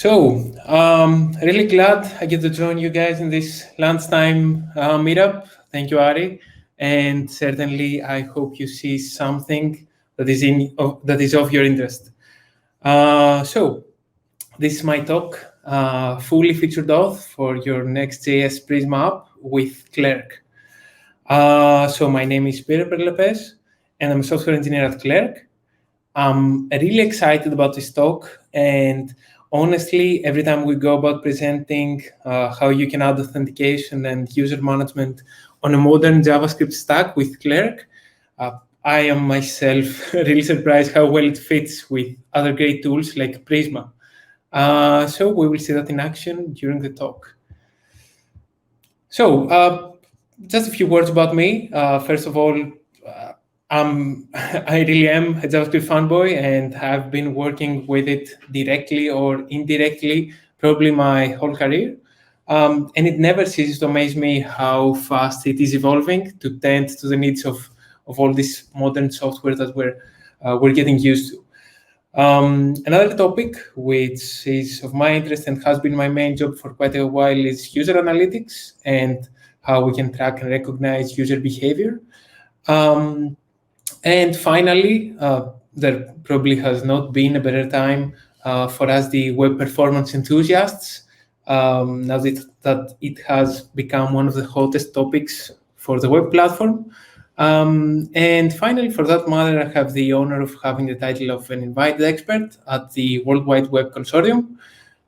Really glad I get to join you guys in this lunchtime meetup. Thank you, Ari. And certainly, I hope you see something that is of your interest. So, this is my talk, fully featured auth for your Next.js Prisma app with Clerk. My name is Peter Perlepes, and I'm a software engineer at Clerk. I'm really excited about this talk, and honestly, every time we go about presenting how you can add authentication and user management on a modern JavaScript stack with Clerk, I am myself really surprised how well it fits with other great tools like Prisma. So we will see that in action during the talk. Just a few words about me. First of all, I really am a JavaScript fanboy and have been working with it directly or indirectly probably my whole career. And it never ceases to amaze me how fast it is evolving to tend to the needs of all this modern software that we're getting used to. Another topic which is of my interest and has been my main job for quite a while is user analytics and how we can track and recognize user behavior. And finally, there probably has not been a better time for us, the web performance enthusiasts, now that it has become one of the hottest topics for the web platform. And finally, for that matter, I have the honor of having the title of an invited expert at the World Wide Web Consortium,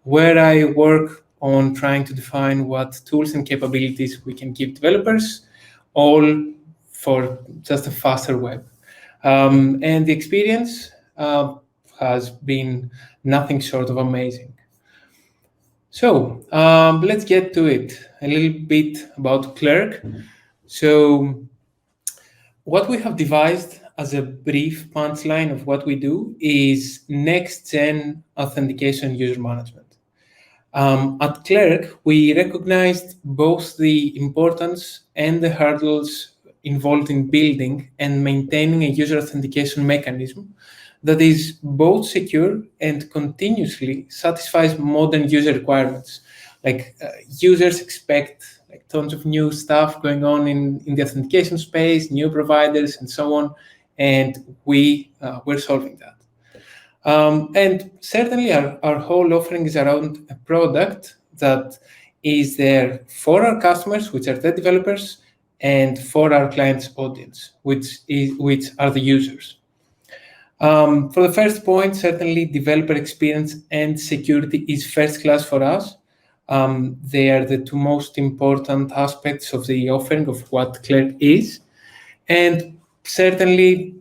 where I work on trying to define what tools and capabilities we can give developers, all for just a faster web. And the experience has been nothing short of amazing. So let's get to it. A little bit about Clerk. So what we have devised as a brief punchline of what we do is next-gen authentication user management. At Clerk, we recognized both the importance and the hurdles involved in building and maintaining a user authentication mechanism that is both secure and continuously satisfies modern user requirements. Users expect tons of new stuff going on in the authentication space, new providers, and so on, and we're solving that. And certainly our whole offering is around a product that is there for our customers, which are the developers, and for our clients' audience, which are the users. For the first point, certainly developer experience and security is first class for us. They are the two most important aspects of the offering of what Clerk is. And certainly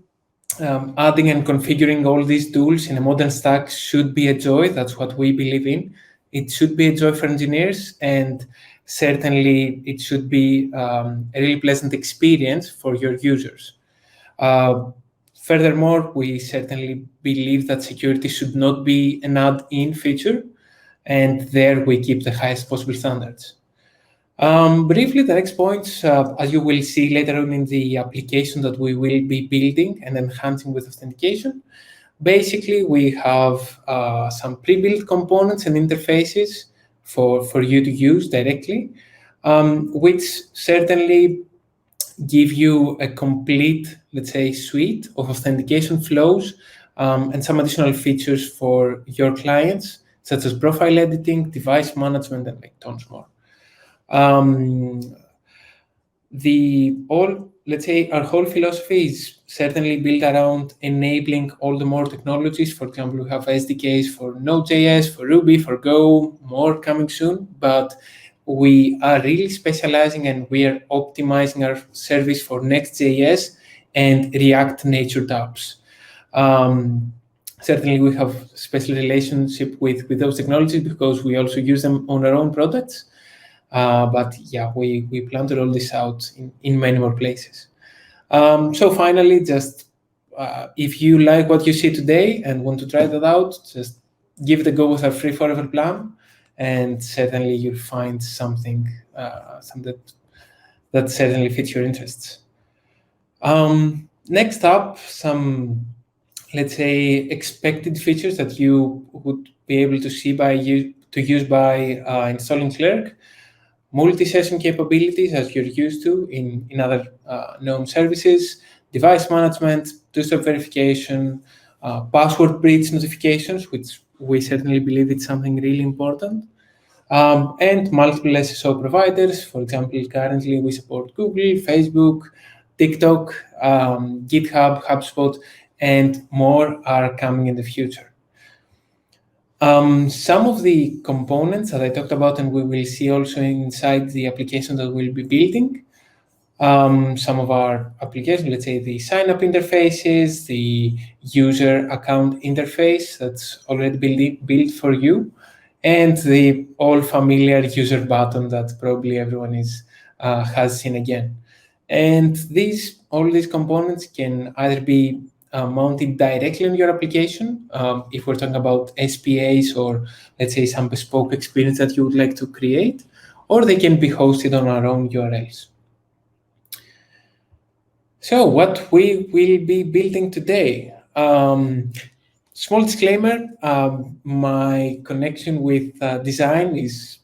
adding and configuring all these tools in a modern stack should be a joy. That's what we believe in. It should be a joy for engineers, and certainly it should be a really pleasant experience for your users. Furthermore, we certainly believe that security should not be an add-in feature, and there we keep the highest possible standards. Briefly, the next points, as you will see later on in the application that we will be building and enhancing with authentication, basically we have some pre-built components and interfaces for you to use directly, which certainly give you a complete, let's say, suite of authentication flows and some additional features for your clients, such as profile editing, device management, and tons more. Let's say our whole philosophy is certainly built around enabling all the more technologies. For example, we have SDKs for Node.js, for Ruby, for Go, more coming soon, but we are really specializing and we are optimizing our service for Next.js and React Native apps. Certainly, we have a special relationship with those technologies because we also use them on our own products. But yeah, we plan to roll this out in many more places. So finally, just if you like what you see today and want to try that out, just give it a go with our free forever plan, and certainly you'll find something that certainly fits your interests. Next up, some, let's say, expected features that you would be able to see to use by installing Clerk, multi-session capabilities as you're used to in other GNOME services, device management, two-step verification, password breach notifications, which we certainly believe it's something really important, and multiple SSO providers. For example, currently we support Google, Facebook, TikTok, GitHub, HubSpot, and more are coming in the future. Some of the components that I talked about, and we will see also inside the application that we'll be building, some of our applications, let's say the sign-up interfaces, the user account interface that's already built for you, and the all familiar user button that probably everyone has seen again. And all these components can either be mounted directly on your application, if we're talking about SPAs or let's say some bespoke experience that you would like to create, or they can be hosted on our own URLs. So what we will be building today. Small disclaimer, my connection with design is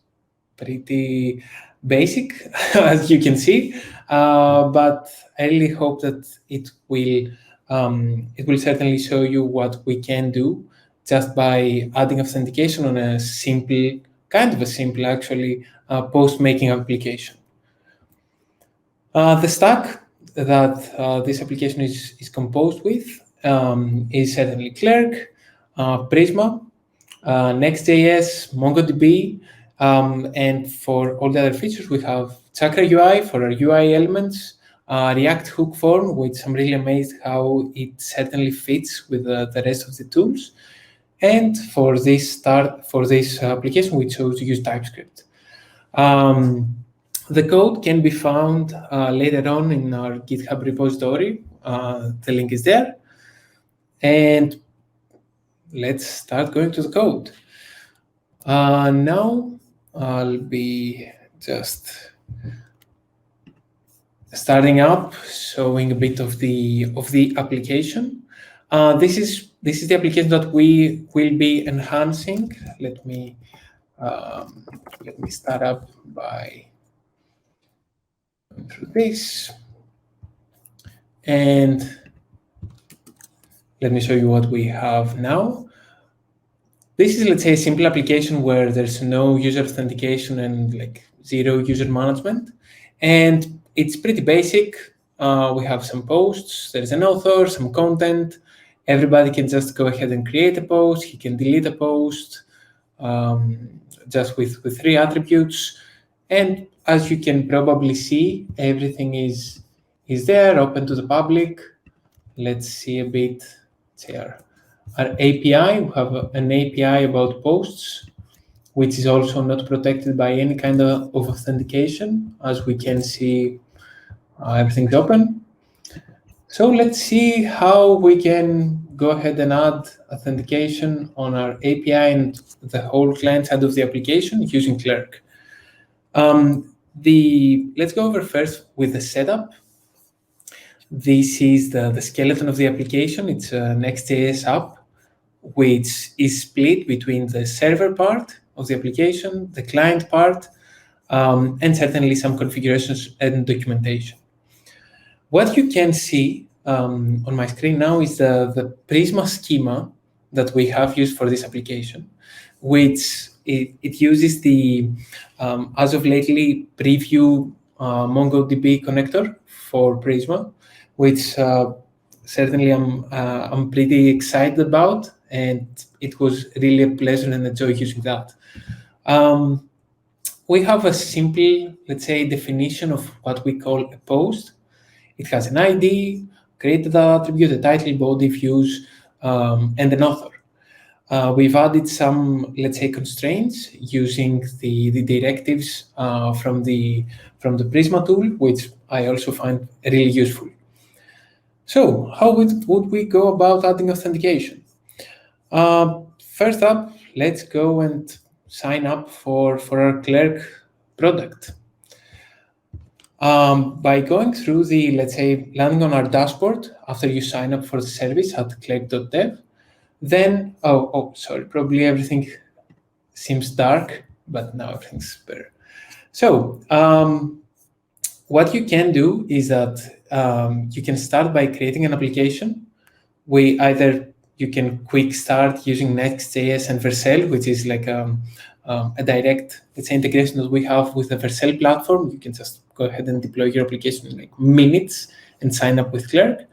pretty basic, as you can see, but I really hope that it will certainly show you what we can do just by adding authentication on a simple, actually, post-making application. The stack that this application is composed with is certainly Clerk, Prisma, Next.js, MongoDB, and for all the other features, we have Chakra UI for our UI elements, React Hook Form, which I'm really amazed how it certainly fits with the rest of the tools. And for this application, we chose to use TypeScript. The code can be found later on in our GitHub repository. The link is there. And let's start going to the code. Now I'll be just starting up, showing a bit of the application. This is the application that we will be enhancing. Let me start up by going through this, and let me show you what we have now. This is, let's say, a simple application where there's no user authentication and like zero user management. And it's pretty basic. We have some posts, there's an author, some content. Everybody can just go ahead and create a post. He can delete a post just with 3 attributes. And as you can probably see, everything is there, open to the public. Let's see a bit. Our API, we have an API about posts, which is also not protected by any kind of authentication. As we can see, everything's open. So let's see how we can go ahead and add authentication on our API and the whole client side of the application using Clerk. Let's go over first with the setup. This is the skeleton of the application. It's a Next.js app, which is split between the server part of the application, the client part, and certainly some configurations and documentation. What you can see on my screen now is the Prisma schema that we have used for this application, which it uses the, as of lately, preview MongoDB connector for Prisma, which certainly I'm pretty excited about, and it was really a pleasure and a joy using that. We have a simple, let's say, definition of what we call a post. It has an ID, created attribute, a title, body, views, and an author. We've added some, let's say, constraints using the directives from the Prisma tool, which I also find really useful. So how would we go about adding authentication? First up, let's go and sign up for our Clerk product. By going through let's say, landing on our dashboard after you sign up for the service at clerk.dev, Then, sorry, probably everything seems dark, but now everything's better. So what you can do is that you can start by creating an application. You can quick start using Next.js and Vercel, which is like a direct, let's say, integration that we have with the Vercel platform. You can just go ahead and deploy your application in like minutes and sign up with Clerk.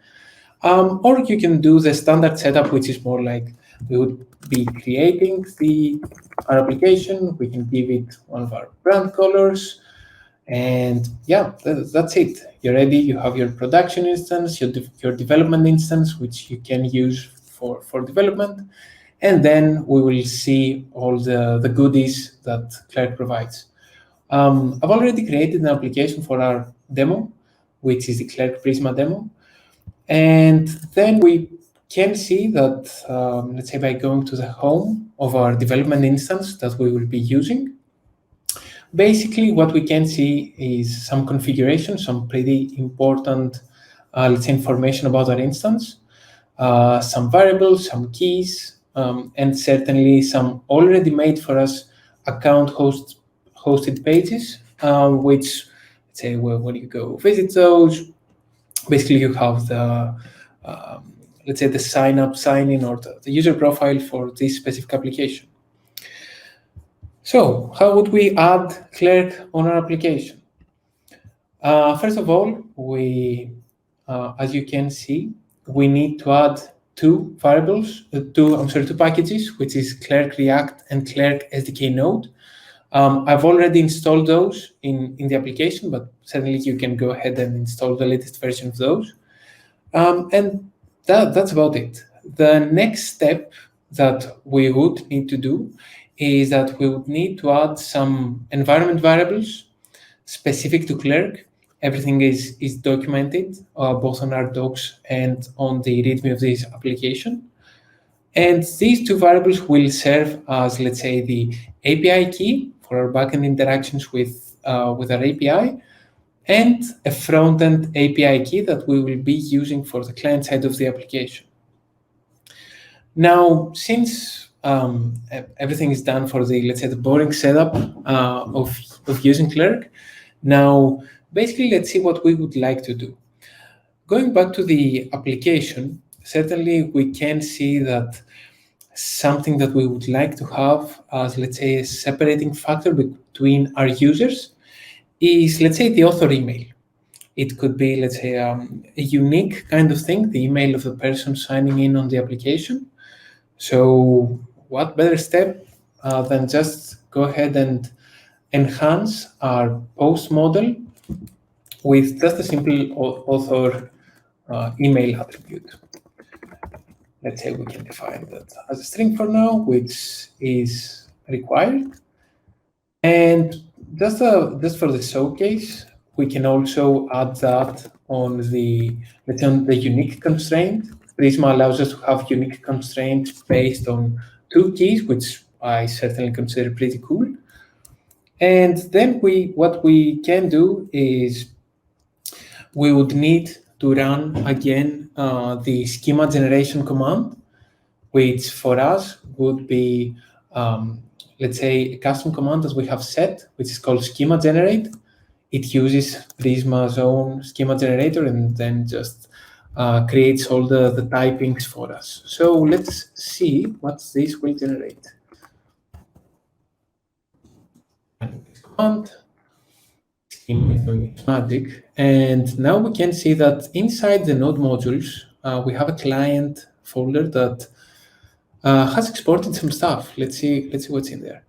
Or you can do the standard setup, which is more like we would be creating our application. We can give it one of our brand colors. And yeah, that's it. You're ready. You have your production instance, your development instance, which you can use for development. And then we will see all the goodies that Clerk provides. I've already created an application for our demo, which is the Clerk Prisma demo. And then we can see that, let's say by going to the home of our development instance that we will be using, basically what we can see is some configuration, some pretty important, let's say, information about our instance, some variables, some keys, and certainly some already made for us account hosted pages, which, let's say, when you go visit those, basically you have the, let's say, the sign up, sign in, or the user profile for this specific application. So how would we add Clerk on our application? First of all, as you can see, we need to add two packages, which is Clerk React and Clerk SDK Node. I've already installed those in the application, but certainly you can go ahead and install the latest version of those. And that's about it. The next step that we would need to do is that we would need to add some environment variables specific to Clerk. Everything is documented both on our docs and on the README of this application. And these two variables will serve as, let's say, the API key for our backend interactions with our API, and a front-end API key that we will be using for the client side of the application. Now, since everything is done for the, let's say, the boring setup of using Clerk, now basically let's see what we would like to do. Going back to the application, certainly we can see that something that we would like to have as, let's say, a separating factor between our users is, let's say, the author email. It could be, let's say, a unique kind of thing, the email of the person signing in on the application. So what better step than just go ahead and enhance our post model with just a simple author email attribute. Let's say we can define that as a string for now, which is required. And just for the showcase, we can also add that on the, let's say, on the unique constraint. Prisma allows us to have unique constraints based on two keys, which I certainly consider pretty cool. And then what we can do is we would need to run again the schema generation command, which for us would be, let's say, a custom command that we have set, which is called schema generate. It uses Prisma's own schema generator and then just creates all the typings for us. So let's see what this will generate. Command, magic, and now we can see that inside the node modules, we have a client folder that has exported some stuff. Let's see what's in there.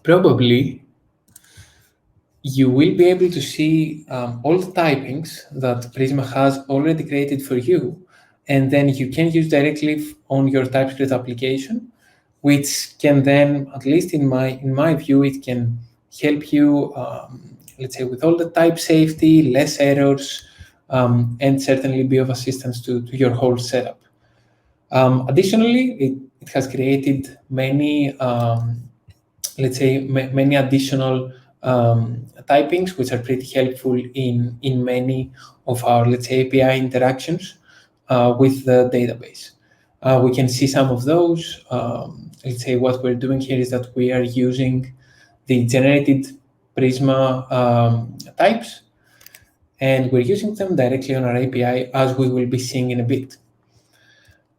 Probably you will be able to see all the typings that Prisma has already created for you, and then you can use directly on your TypeScript application, which can then, at least in my view, it can help you, let's say, with all the type safety, less errors, and certainly be of assistance to your whole setup. Additionally, it has created many, let's say, many additional typings, which are pretty helpful in many of our, let's say, API interactions with the database. We can see some of those. Let's say what we're doing here is that we are using the generated Prisma types, and we're using them directly on our API, as we will be seeing in a bit.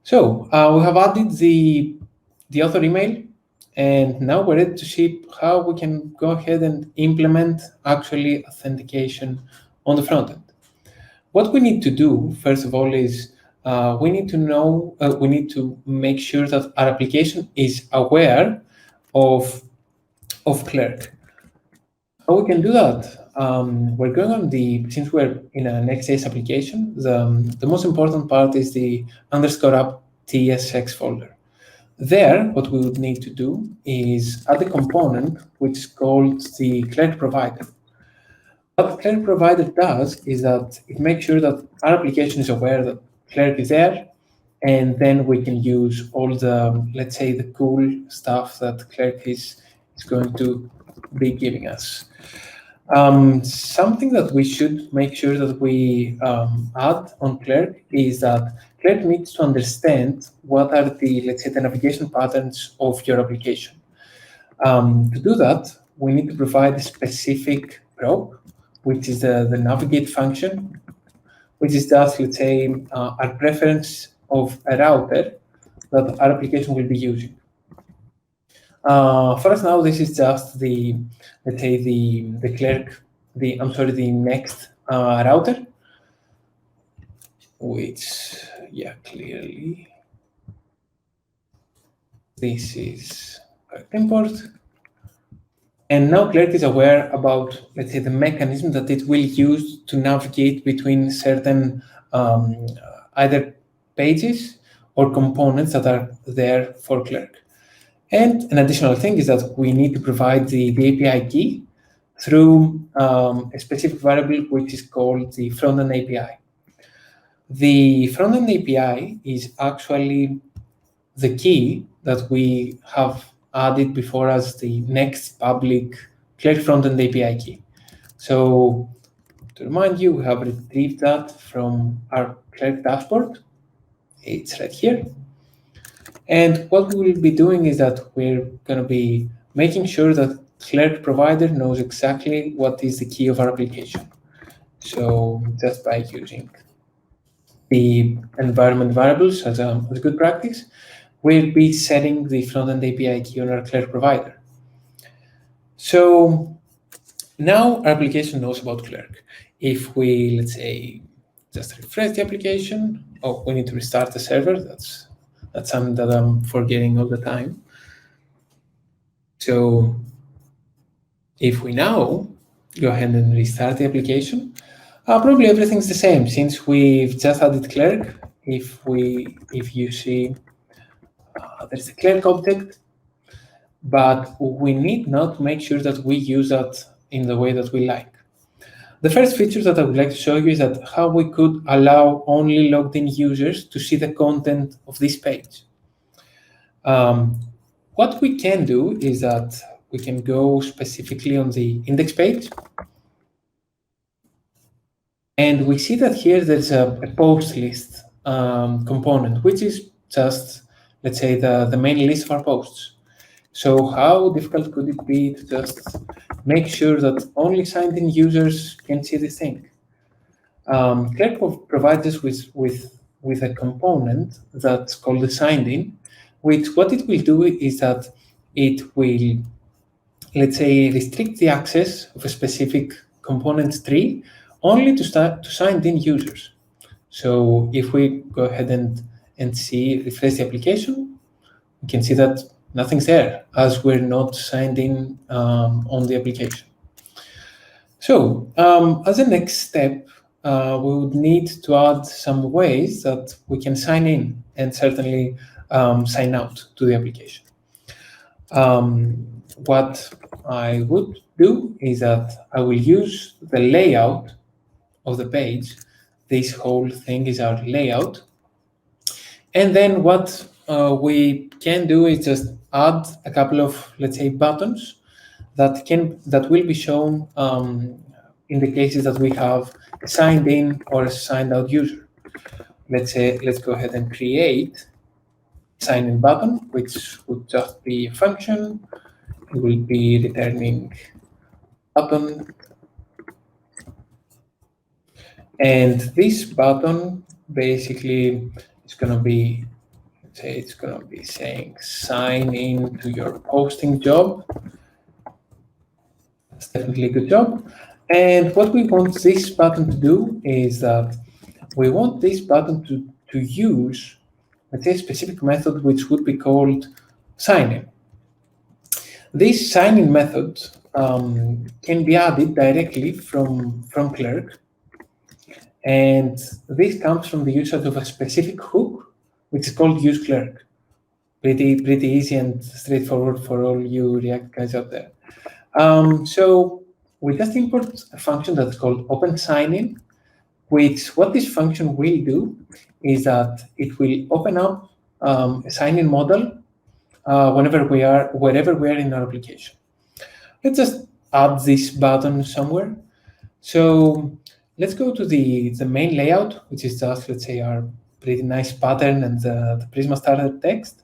So we have added the author email, and now we're ready to see how we can go ahead and implement actually authentication on the front end. What we need to do, first of all, is we need to make sure that our application is aware of Clerk. How we can do that? We're going on since we're in an Next.js application, the most important part is the _app tsx folder. There, what we would need to do is add a component which is called the Clerk provider. What Clerk provider does is that it makes sure that our application is aware that Clerk is there, and then we can use all the, let's say, the cool stuff that Clerk is going to be giving us. Something that we should make sure that we add on Clerk is that Clerk needs to understand what are the, let's say, the navigation patterns of your application. To do that, we need to provide a specific prop, which is the navigate function, which is just, let's say, our preference of a router that our application will be using. For us now, this is just the, let's say, the Clerk, the next router, which, yeah, clearly this is import. And now Clerk is aware about, let's say, the mechanism that it will use to navigate between certain either pages or components that are there for Clerk. And an additional thing is that we need to provide the API key through a specific variable which is called the frontend API. The frontend API is actually the key that we have added before as the next public Clerk frontend API key. So to remind you, we have retrieved that from our Clerk dashboard. It's right here. And what we will be doing is that we're going to be making sure that Clerk provider knows exactly what is the key of our application. So just by using the environment variables as a good practice, we'll be setting the frontend API key on our Clerk provider. So now our application knows about Clerk. If we, let's say, just refresh the application, we need to restart the server. That's something that I'm forgetting all the time. So if we now go ahead and restart the application, probably everything's the same since we've just added Clerk. If you see, there's a Clerk object, but we need not make sure that we use that in the way that we like. The first feature that I would like to show you is that how we could allow only logged in users to see the content of this page. What we can do is that we can go specifically on the index page. And we see that here there's a post list component, which is just, let's say, the main list of our posts. So how difficult could it be to just make sure that only signed in users can see this thing? Clerk provides us with a component that's called the signed in, which what it will do is that it will, let's say, restrict the access of a specific component tree only to signed in users. So if we go ahead and refresh the application, we can see that nothing's there as we're not signed in on the application. So as a next step, we would need to add some ways that we can sign in and certainly sign out to the application. What I would do is that I will use the layout of the page. This whole thing is our layout. And then what we can do is just add a couple of, let's say, buttons that will be shown in the cases that we have a signed in or a signed out user. Let's go ahead and create sign in button, which would just be a function. It will be returning button. And this button basically is going to be, say, it's going to be saying sign in to your posting job. That's definitely a good job. And what we want this button to do is that we want this button to use, let's say, a specific method which would be called sign-in. This sign-in method can be added directly from Clerk. And this comes from the usage of a specific hook, which is called use Clerk. Pretty easy and straightforward for all you React guys out there. So we just import a function that's called open sign-in, which what this function will do is that it will open up a sign-in model wherever we are in our application. Let's just add this button somewhere. So let's go to the main layout, which is just, let's say, our pretty nice pattern and the Prisma starter text.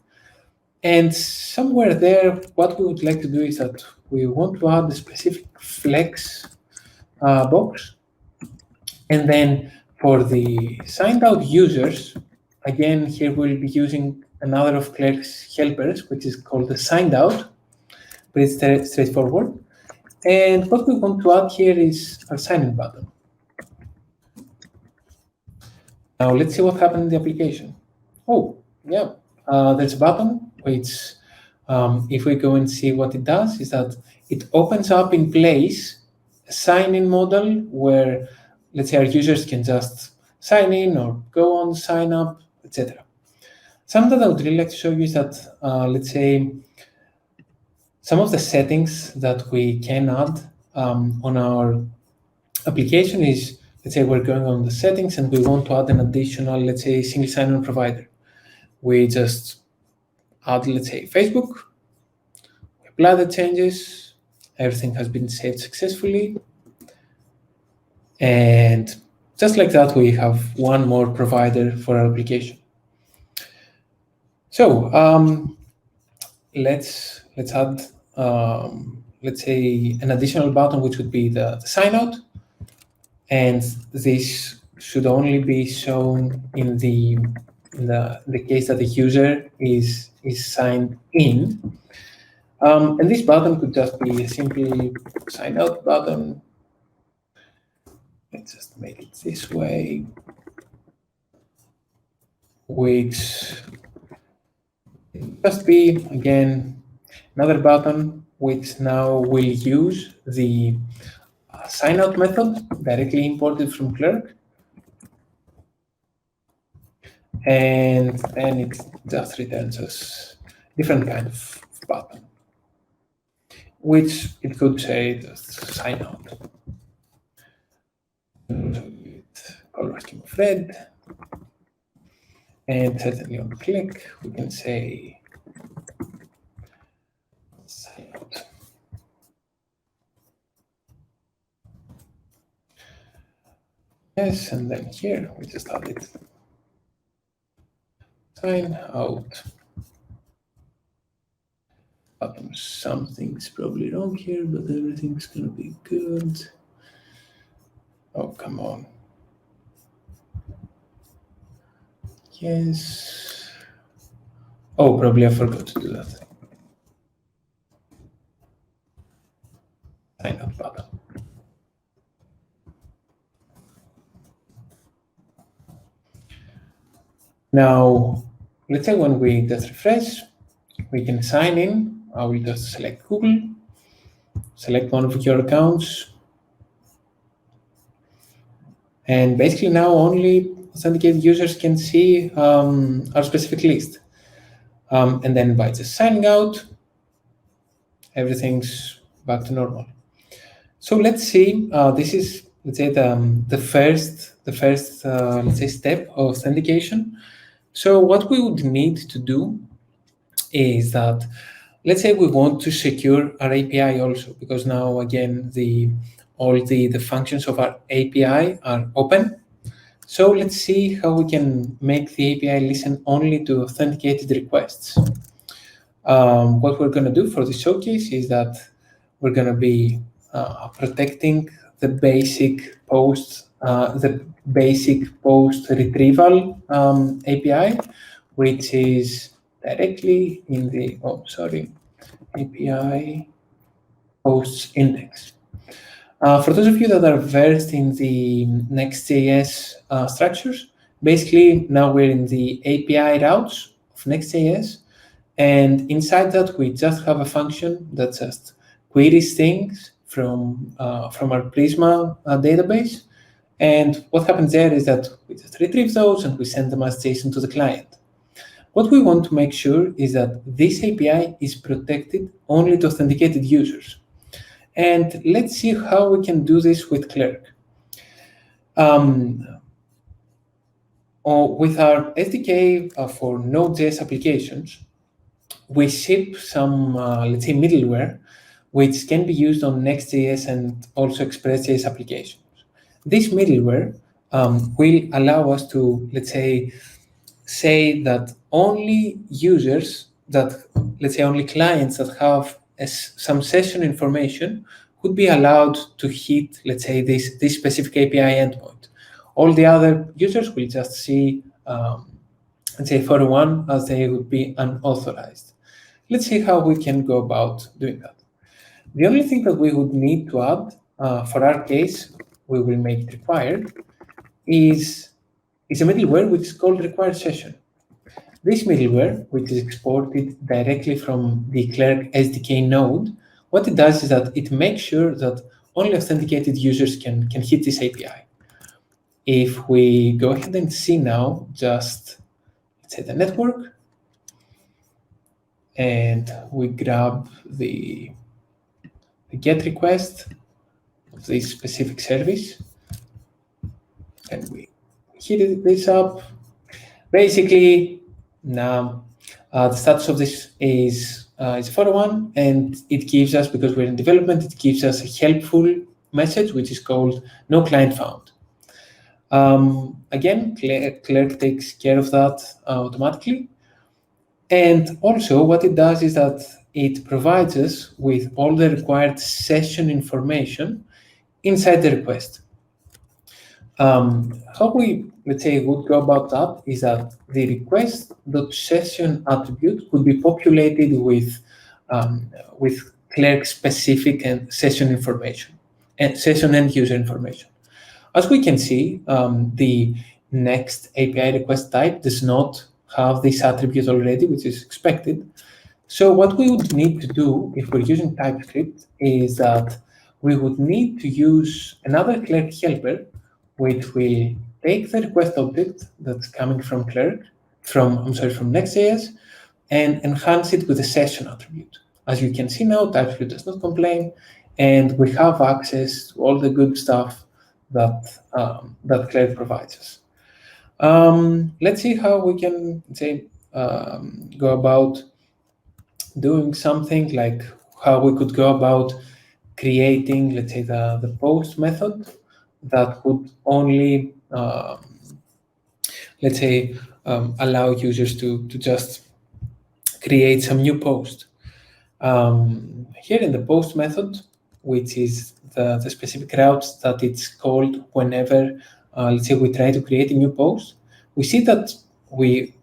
And somewhere there, what we would like to do is that we want to add a specific flex box. And then for the signed out users, again, here we'll be using another of Clerk's helpers, which is called the signed out, pretty straightforward. And what we want to add here is our sign-in button. Now let's see what happened in the application. Oh, yeah, there's a button, which if we go and see what it does, is that it opens up in place a sign-in model where, let's say, our users can just sign in or go on, sign up, etc. Something that I would really like to show you is that, let's say, some of the settings that we can add on our application is, let's say we're going on the settings and we want to add an additional, let's say, single sign-on provider. We just add, let's say, Facebook, we apply the changes, everything has been saved successfully. And just like that, we have one more provider for our application. So let's add, let's say, an additional button, which would be the sign out. And this should only be shown in the case that the user is signed in. And this button could just be a simple sign out button. Let's just make it this way, which just be, again, another button which now will use the sign out method directly imported from Clerk. And then it just returns us different kind of button, which it could say just sign out. Color scheme of red. And certainly on click, we can say sign out. Yes, and then here we just add it. Sign out. Something's probably wrong here, but everything's gonna be good. Oh, come on. Yes. Oh, probably I forgot to do that. Sign out button. Now, let's say when we just refresh, we can sign in. I will just select Google, select one of your accounts. And basically now only authenticated users can see our specific list. And then by just signing out, everything's back to normal. So let's see, this is, let's say, the first let's say, step of authentication. So what we would need to do is that, let's say we want to secure our API also, because now, again, all the functions of our API are open. So let's see how we can make the API listen only to authenticated requests. What we're going to do for the showcase is that we're going to be protecting the basic post retrieval API, which is directly in the API posts index. For those of you that are versed in the Next.js structures, basically now we're in the API routes of Next.js, and inside that we just have a function that just queries things from our Prisma database. And what happens there is that we just retrieve those and we send them as JSON to the client. What we want to make sure is that this API is protected only to authenticated users. And let's see how we can do this with Clerk. With our SDK for Node.js applications, we ship some, let's say, middleware, which can be used on Next.js and also Express.js applications. This middleware will allow us to, let's say that only users that, let's say, only clients that have some session information would be allowed to hit, let's say, this specific API endpoint. All the other users will just see, let's say, 401 as they would be unauthorized. Let's see how we can go about doing that. The only thing that we would need to add, for our case, we will make it required, is a middleware which is called required session. This middleware, which is exported directly from the Clerk SDK node, what it does is that it makes sure that only authenticated users can hit this API. If we go ahead and see now, just let's say the network, and we grab the GET request of this specific service, and we hit this up. Basically, now the status of this is 401, and it gives us, because we're in development, it gives us a helpful message which is called no client found. Again, Clerk takes care of that automatically. And also what it does is that it provides us with all the required session information inside the request. How we, let's say, would go about that is that the request.session attribute would be populated with Clerk specific and session information and session end user information. As we can see, the next API request type does not have this attribute already, which is expected. So what we would need to do if we're using TypeScript is that we would need to use another Clerk helper, which will take the request object that's coming from Clerk, from Next.js, and enhance it with a session attribute. As you can see now, TypeScript does not complain, and we have access to all the good stuff that Clerk provides us. Let's see how we can, say, go about doing something like how we could go about creating, let's say, the post method that would only, let's say, allow users to just create some new post. Here in the post method, which is the specific route that it's called whenever, let's say, we try to create a new post, we see that we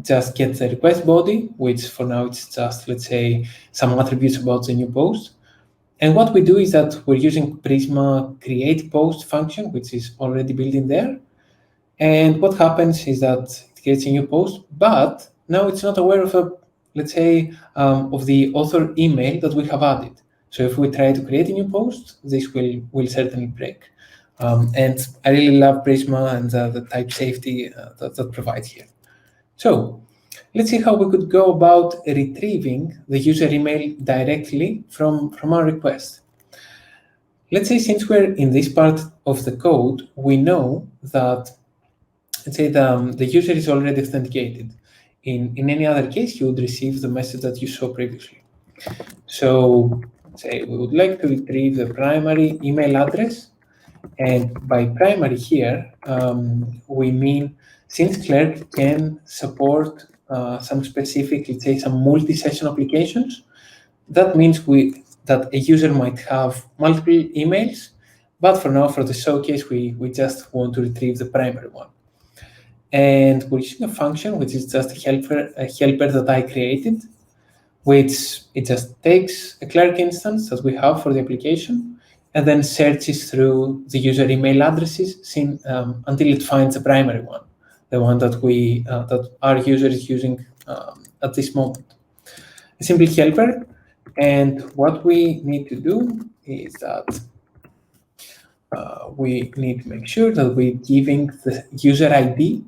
just get the request body, which for now it's just, let's say, some attributes about the new post. And what we do is that we're using Prisma create post function, which is already built in there. And what happens is that it creates a new post, but now it's not aware of let's say, of the author email that we have added. So if we try to create a new post, this will certainly break. And I really love Prisma and the type safety that provides here. So let's see how we could go about retrieving the user email directly from our request. Let's say, since we're in this part of the code, we know that, let's say, the user is already authenticated. In any other case, you would receive the message that you saw previously. So say we would like to retrieve the primary email address, And by primary here, we mean since Clerk can support some specific, let's say, some multi-session applications, that means that a user might have multiple emails, but for now, for the showcase, we just want to retrieve the primary one. And we're using a function which is just a helper that I created, which it just takes a Clerk instance that we have for the application and then searches through the user email addresses until it finds the primary one, the one that that our user is using at this moment. A simple helper, and what we need to do is that we need to make sure that we're giving the user ID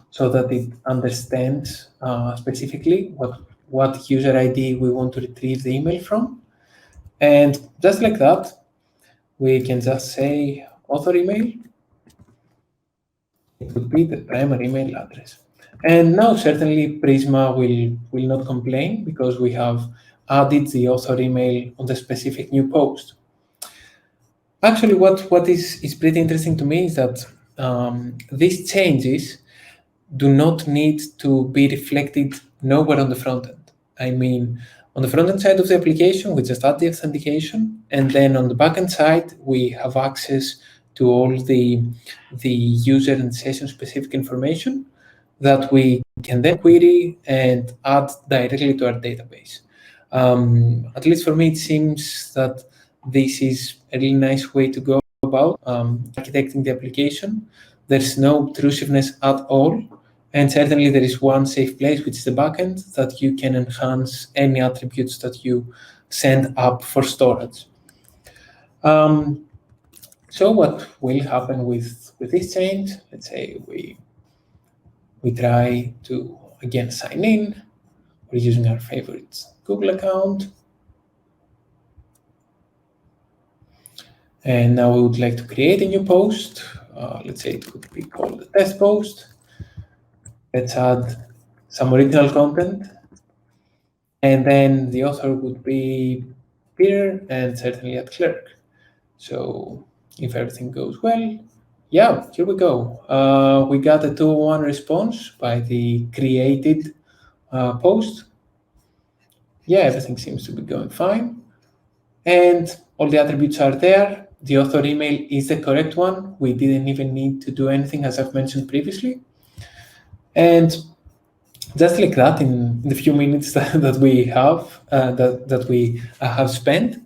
so that it understands specifically what user ID we want to retrieve the email from. And just like that, we can just say author email. It would be the primary email address. And now certainly Prisma will not complain because we have added the author email on the specific new post. Actually, what is pretty interesting to me is that these changes do not need to be reflected nowhere on the front end. I mean, on the front end side of the application, we just add the authentication, and then on the backend side, we have access to all the user and session specific information that we can then query and add directly to our database. At least for me, it seems that this is a really nice way to go about architecting the application. There's no intrusiveness at all. And certainly there is one safe place, which is the backend, that you can enhance any attributes that you send up for storage. So what will happen with this change? Let's say we try to, again, sign in. We're using our favorite Google account. And now we would like to create a new post. Let's say it could be called a test post. Let's add some original content. And then the author would be Peter and certainly at Clerk. So if everything goes well, yeah, here we go. We got a 201 response by the created post. Yeah, everything seems to be going fine. And all the attributes are there. The author email is the correct one. We didn't even need to do anything, as I've mentioned previously. And just like that, in the few minutes that we have have spent,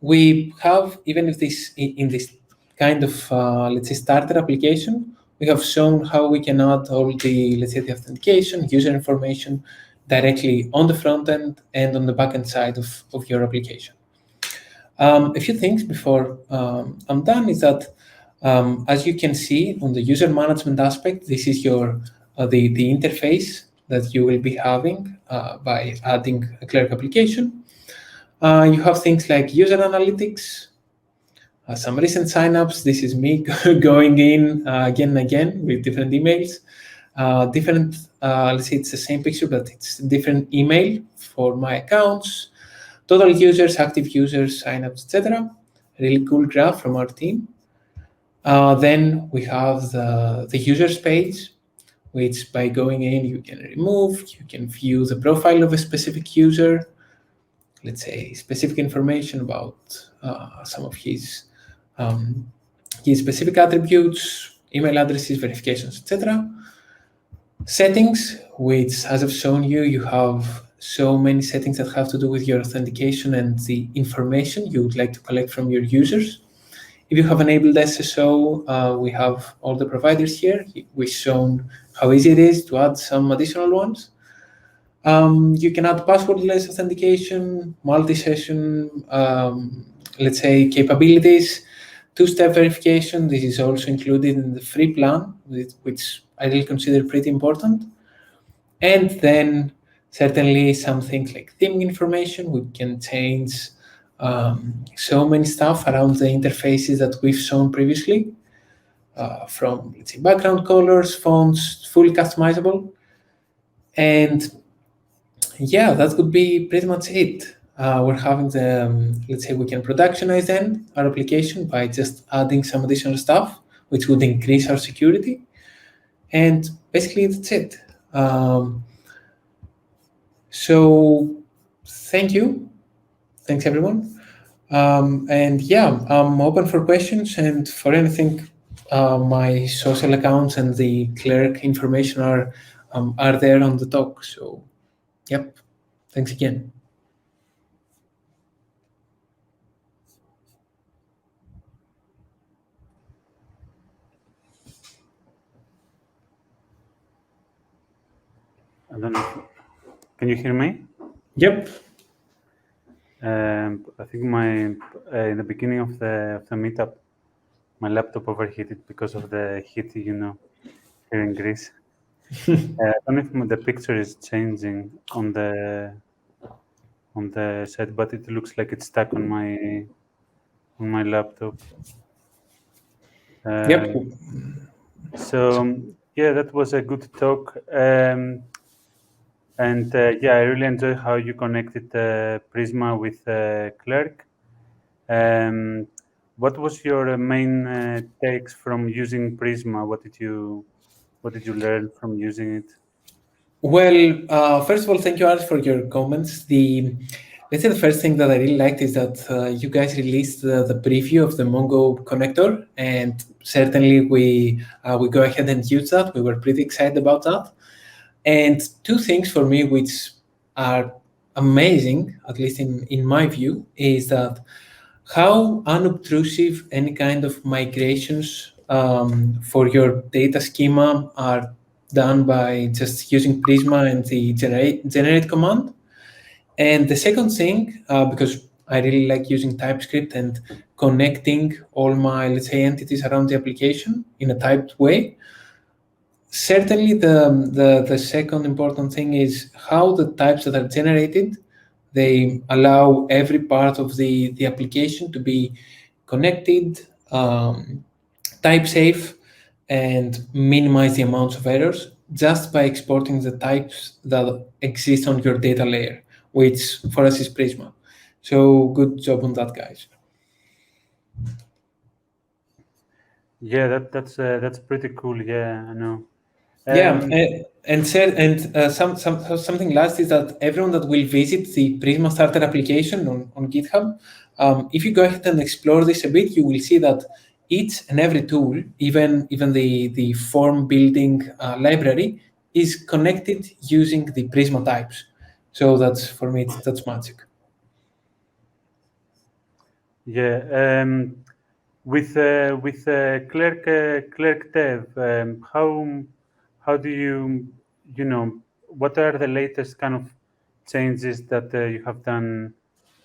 we have, even if in this kind of let's say starter application, we have shown how we can add all the, let's say, the authentication, user information directly on the front end and on the backend side of your application. A few things before I'm done is that, as you can see on the user management aspect, this is your the interface that you will be having by adding a Clerk application. You have things like user analytics, some recent signups. This is me going in again and again with different emails. Let's say it's the same picture, but it's a different email for my accounts. Total users, active users, signups, etc. Really cool graph from our team. Then we have the users page, which by going in, you can remove, you can view the profile of a specific user, let's say specific information about some of his specific attributes, email addresses, verifications, etc. Settings, which, as I've shown you, you have so many settings that have to do with your authentication and the information you would like to collect from your users. If you have enabled SSO, we have all the providers here. We've shown how easy it is to add some additional ones. You can add passwordless authentication, multi-session, let's say, capabilities, two-step verification. This is also included in the free plan, which I really consider pretty important. And then certainly some things like theming information. We can change so many stuff around the interfaces that we've shown previously, from, let's say, background colors, fonts, fully customizable. And yeah, that would be pretty much it. we're having the, let's say we can productionize then our application by just adding some additional stuff, which would increase our security. And basically that's it. So thank you. Thanks everyone. And yeah, I'm open for questions and for anything. My social accounts and the clerk information are there on the talk. So, yep. Thanks again. I don't know. Can you hear me? Yep. I think in the beginning of the meetup, my laptop overheated because of the heat, here in Greece. I don't know if the picture is changing on the side, but it looks like it's stuck on my laptop. Yep. So yeah, that was a good talk. And yeah, I really enjoy how you connected Prisma with Clerk. What was your main takes from using Prisma? What did you learn from using it? Well, first of all, thank you, Ars, for your comments. Let's say the first thing that I really liked is that you guys released the preview of the Mongo connector, and certainly we go ahead and use that. We were pretty excited about that. And two things for me which are amazing, at least in my view, is that how unobtrusive any kind of migrations for your data schema are done by just using Prisma and the generate command. And the second thing, because I really like using TypeScript and connecting all my, let's say, entities around the application in a typed way, certainly the second important thing is how the types that are generated, they allow every part of the application to be connected, type safe, and minimize the amounts of errors just by exporting the types that exist on your data layer, which for us is Prisma. So good job on that, guys. Yeah, that's pretty cool. Yeah, I know. Yeah, something last is that everyone that will visit the Prisma Starter application on GitHub, if you go ahead and explore this a bit, you will see that each and every tool, even the form building library, is connected using the Prisma types. So that's, for me, that's magic. Yeah, with Clerk Dev, how do what are the latest kind of changes that you have done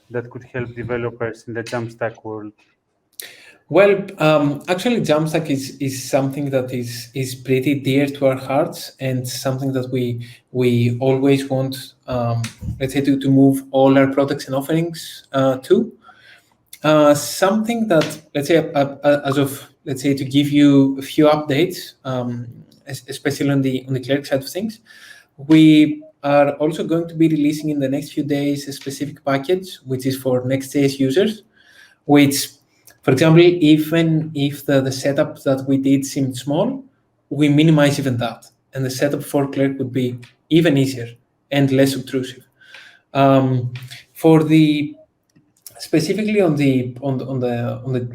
that could help developers in the Jamstack world? Well, actually, Jamstack is something that is pretty dear to our hearts, and something that we always want, let's say, to move all our products and offerings to. Something that, let's say, as of, let's say, to give you a few updates, especially on the Clerk side of things, we are also going to be releasing in the next few days a specific package which is for Next.js users, which, for example, even if the setup that we did seemed small, we minimize even that, and the setup for Clerk would be even easier and less obtrusive. For the specifically on the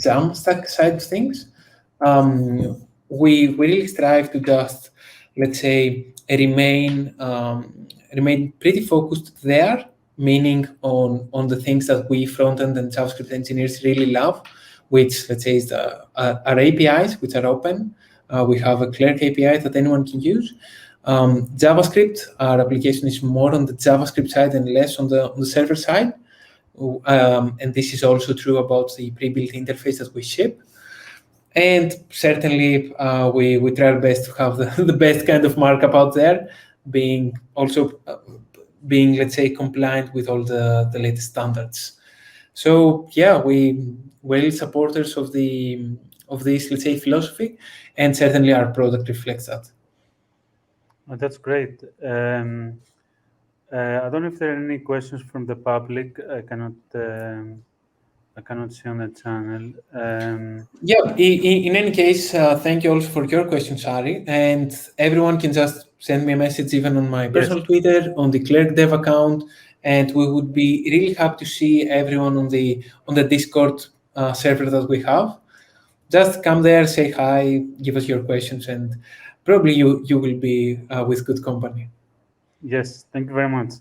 Jamstack side of things, we really strive to just, let's say, remain pretty focused there, meaning on the things that we front-end and JavaScript engineers really love, which, let's say, is our APIs, which are open. We have a Clerk API that anyone can use. JavaScript, our application is more on the JavaScript side and less on the server side. And this is also true about the pre-built interface that we ship. And certainly, we try our best to have the best kind of markup out there, being, let's say, compliant with all the latest standards. So yeah, we're supporters of this, let's say, philosophy, and certainly our product reflects that. Oh, that's great. I don't know if there are any questions from the public. I cannot see on the channel. Yeah, in any case, thank you also for your questions, Ari. And everyone can just send me a message even on my personal Twitter, on the Clerk Dev account, and we would be really happy to see everyone on the Discord server that we have. Just come there, say hi, give us your questions, and probably you will be with good company. Yes, thank you very much.